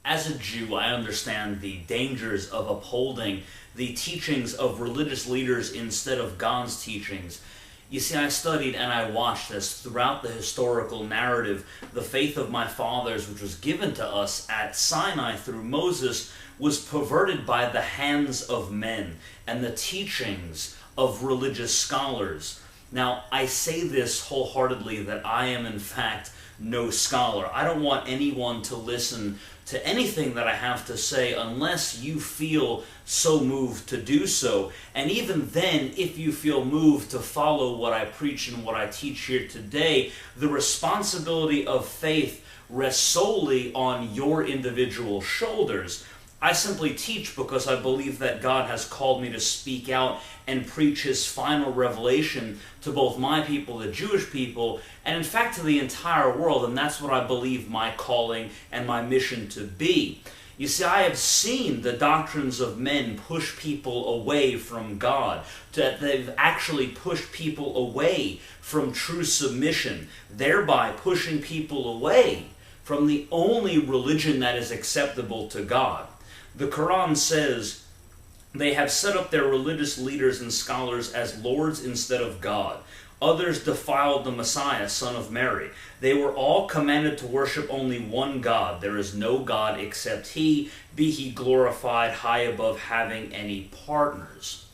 As a Jew, I understand the dangers of upholding the teachings of religious leaders instead of God's teachings. You see, I studied and I watched this throughout the historical narrative. The faith of my fathers, which was given to us at Sinai through Moses, was perverted by the hands of men and the teachings of religious scholars. Now, I say this wholeheartedly that I am in fact no scholar. I don't want anyone to listen to anything that I have to say unless you feel so moved to do so. And even then, if you feel moved to follow what I preach and what I teach here today, the responsibility of faith rests solely on your individual shoulders. I simply teach because I believe that God has called me to speak out and preach His final revelation to both my people, the Jewish people, and in fact to the entire world, and that's what I believe my calling and my mission to be. You see, I have seen the doctrines of men push people away from God, that they've actually pushed people away from true submission, thereby pushing people away from the only religion that is acceptable to God. The Quran says, they have set up their religious leaders and scholars as lords instead of God. Others defiled the Messiah, son of Mary. They were all commanded to worship only one God. There is no God except He. Be He glorified, high above having any partners.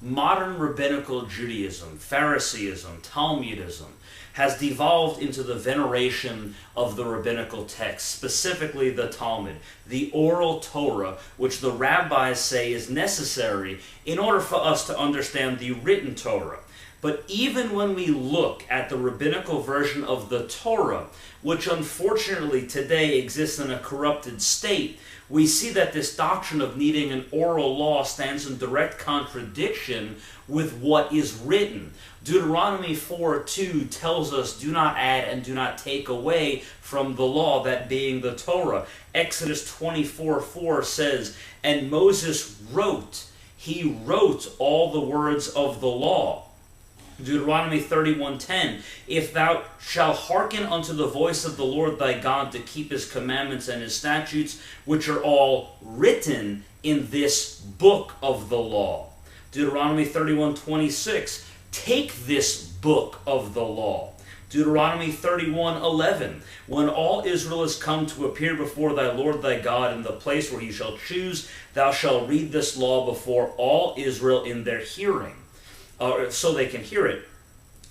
Modern rabbinical Judaism, Phariseeism, Talmudism, has devolved into the veneration of the rabbinical text, specifically the Talmud, the oral Torah, which the rabbis say is necessary in order for us to understand the written Torah. But even when we look at the rabbinical version of the Torah, which unfortunately today exists in a corrupted state, we see that this doctrine of needing an oral law stands in direct contradiction with what is written. Deuteronomy 4:2 tells us, do not add and do not take away from the law, that being the Torah. Exodus 24:4 says, and Moses wrote, he wrote all the words of the law. Deuteronomy 31:10, if thou shalt hearken unto the voice of the Lord thy God to keep His commandments and His statutes, which are all written in this book of the law. Deuteronomy 31:26, take this book of the law. Deuteronomy 31:11, when all Israel is come to appear before thy Lord thy God in the place where He shall choose, thou shalt read this law before all Israel in their hearing. So they can hear it.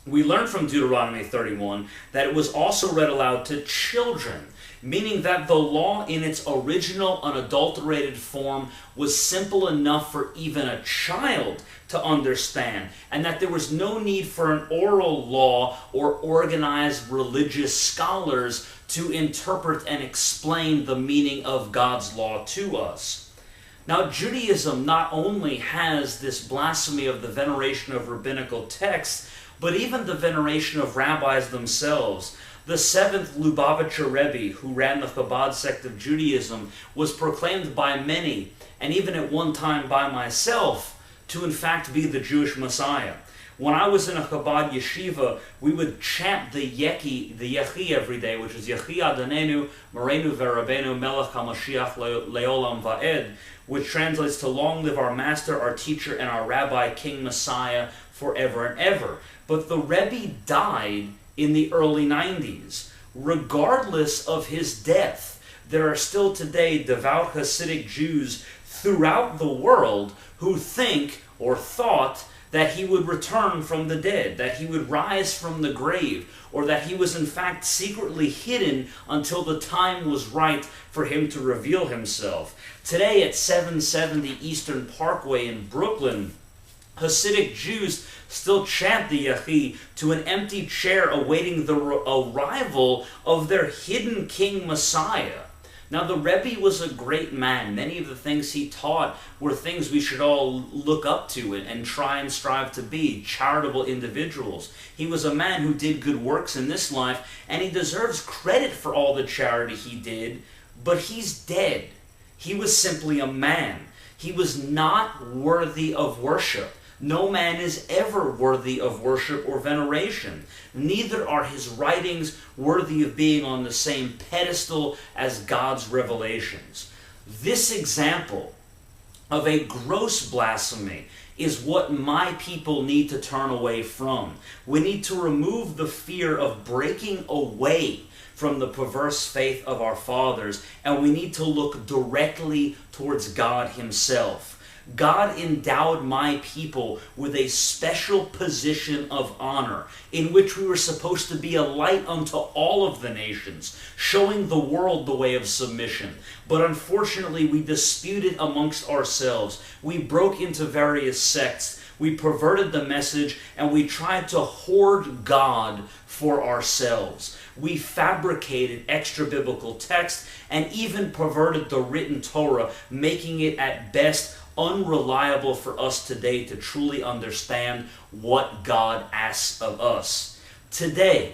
We learn from Deuteronomy 31 that it was also read aloud to children, meaning that the law in its original unadulterated form was simple enough for even a child to understand, and that there was no need for an oral law or organized religious scholars to interpret and explain the meaning of God's law to us. Now, Judaism not only has this blasphemy of the veneration of rabbinical texts, but even the veneration of rabbis themselves. The seventh Lubavitcher Rebbe, who ran the Chabad sect of Judaism, was proclaimed by many, and even at one time by myself, to in fact be the Jewish Messiah. When I was in a Chabad yeshiva, we would chant the Yechi every day, which is Yechi Adonenu, Morenu Verabenu, Melech HaMashiach Leolam Va'ed, which translates to long live our master, our teacher, and our rabbi, King Messiah, forever and ever. But the Rebbe died in the early 90s. Regardless of his death, there are still today devout Hasidic Jews throughout the world who think or thought that he would return from the dead, that he would rise from the grave, or that he was in fact secretly hidden until the time was right for him to reveal himself. Today at 770 Eastern Parkway in Brooklyn, Hasidic Jews still chant the Yechi to an empty chair awaiting the arrival of their hidden King Messiah. Now, the Rebbe was a great man. Many of the things he taught were things we should all look up to and try and strive to be, charitable individuals. He was a man who did good works in this life, and he deserves credit for all the charity he did, but he's dead. He was simply a man. He was not worthy of worship. No man is ever worthy of worship or veneration. Neither are his writings worthy of being on the same pedestal as God's revelations. This example of a gross blasphemy is what my people need to turn away from. We need to remove the fear of breaking away from the perverse faith of our fathers, and we need to look directly towards God himself. God endowed my people with a special position of honor, in which we were supposed to be a light unto all of the nations, showing the world the way of submission. But unfortunately, we disputed amongst ourselves. We broke into various sects. We perverted the message, and we tried to hoard God for ourselves. We fabricated extra-biblical text and even perverted the written Torah, making it at best unreliable for us today to truly understand what God asks of us. Today,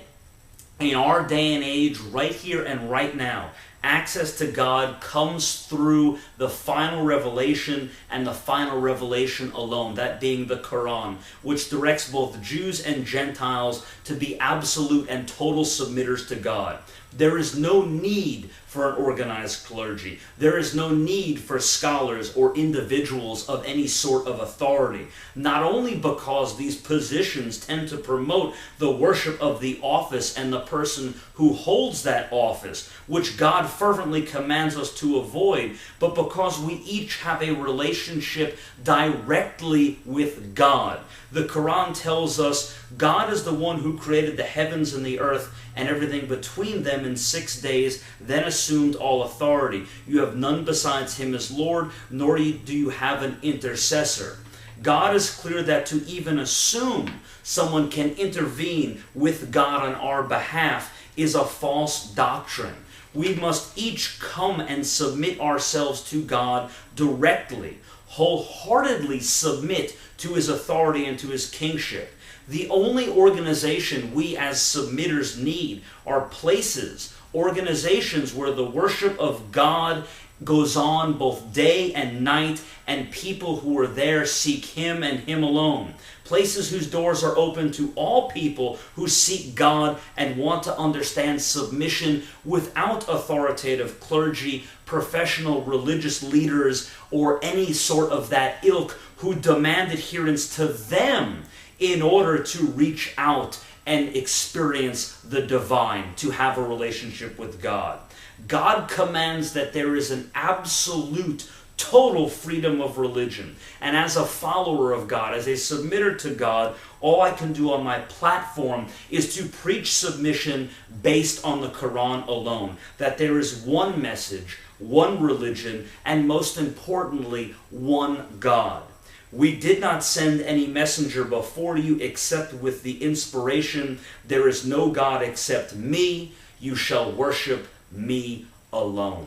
in our day and age, right here and right now, access to God comes through the final revelation and the final revelation alone, that being the Quran, which directs both Jews and Gentiles to be absolute and total submitters to God. There is no need for an organized clergy. There is no need for scholars or individuals of any sort of authority. Not only because these positions tend to promote the worship of the office and the person who holds that office, which God fervently commands us to avoid, but because we each have a relationship directly with God. The Quran tells us God is the one who created the heavens and the earth and everything between them in 6 days, then assumed all authority. You have none besides him as Lord, nor do you have an intercessor. God is clear that to even assume someone can intervene with God on our behalf is a false doctrine. We must each come and submit ourselves to God directly, wholeheartedly submit to his authority and to his kingship. The only organization we as submitters need are places, organizations where the worship of God goes on both day and night, and people who are there seek him and him alone. Places whose doors are open to all people who seek God and want to understand submission without authoritative clergy, professional religious leaders, or any sort of that ilk who demand adherence to them in order to reach out and experience the divine, to have a relationship with God. God commands that there is an absolute, total freedom of religion. And as a follower of God, as a submitter to God, all I can do on my platform is to preach submission based on the Quran alone. That there is one message, one religion, and most importantly, one God. We did not send any messenger before you except with the inspiration, there is no God except me, you shall worship me alone.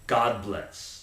God bless.